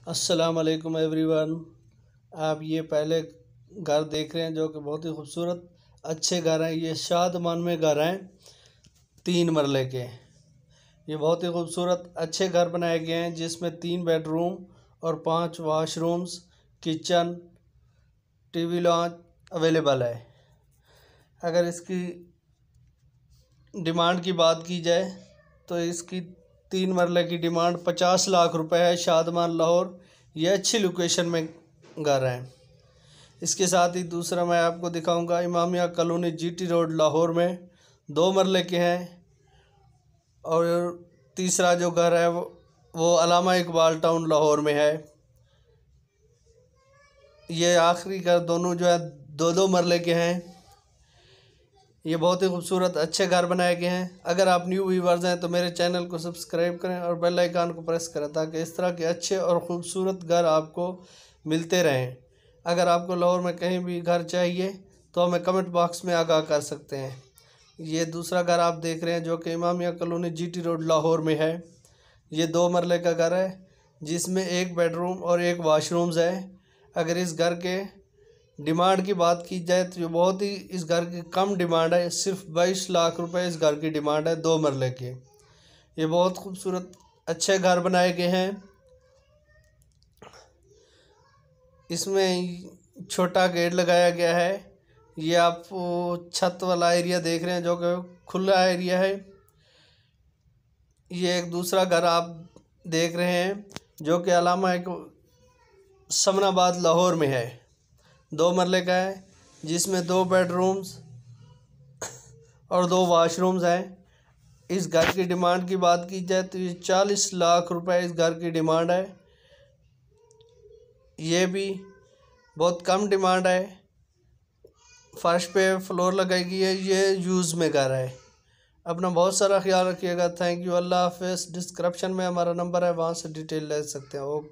अस्सलाम वालेकुम एवरीवन। आप ये पहले घर देख रहे हैं जो कि बहुत ही खूबसूरत अच्छे घर हैं। ये शादमान में घर हैं 3 मरले के। ये बहुत ही खूबसूरत अच्छे घर बनाए गए हैं जिसमें 3 बेडरूम और 5 washrooms, kitchen, TV launch available है। अगर इसकी डिमांड की बात की जाए तो इसकी 3 मरले की डिमांड 50 लाख रुपए है। शादमान लाहौर, ये अच्छी लोकेशन में घर है। इसके साथ ही दूसरा मैं आपको दिखाऊंगा Imamia colony GT road Lahore में 2 मरले के हैं। और तीसरा जो घर है वो अलामा इकबाल टाउन लाहौर में है। ये आखिरी घर दोनों जो है 2-2 मरले के हैं। ये बहुत ही खूबसूरत अच्छे घर बनाए गए हैं। अगर आप न्यू व्यूअर्स हैं तो मेरे चैनल को सब्सक्राइब करें और बेल आइकन को प्रेस करें ताकि इस तरह के अच्छे और ख़ूबसूरत घर आपको मिलते रहें। अगर आपको लाहौर में कहीं भी घर चाहिए तो हमें कमेंट बॉक्स में आगाह कर सकते हैं। ये दूसरा घर आप देख रहे हैं जो कि Imamia colony GT road Lahore में है। ये 2 मरले का घर है जिसमें 1 बेडरूम और 1 वाशरूम्स है। अगर इस घर के डिमांड की बात की जाए तो ये बहुत ही इस घर की कम डिमांड है। सिर्फ 22 लाख रुपए इस घर की डिमांड है 2 मरले के। ये बहुत खूबसूरत अच्छे घर बनाए गए हैं। इसमें छोटा गेट लगाया गया है। ये आप छत वाला एरिया देख रहे हैं जो कि खुला एरिया है। ये एक दूसरा घर आप देख रहे हैं जो कि अलामा एक समनाबाद लाहौर में है। 2 मरले का है जिसमें 2 बेडरूम्स और 2 वाशरूम्स हैं। इस घर की डिमांड की बात की जाए तो ये 40 लाख रुपए इस घर की डिमांड है। ये भी बहुत कम डिमांड है। फर्श पे फ्लोर लगाई गई है। ये यूज़ में घर है। अपना बहुत सारा ख्याल रखिएगा। Thank you. अल्लाह हाफ़िज़। डिस्क्रिप्शन में हमारा नंबर है, वहाँ से डिटेल ले सकते हैं। ओके।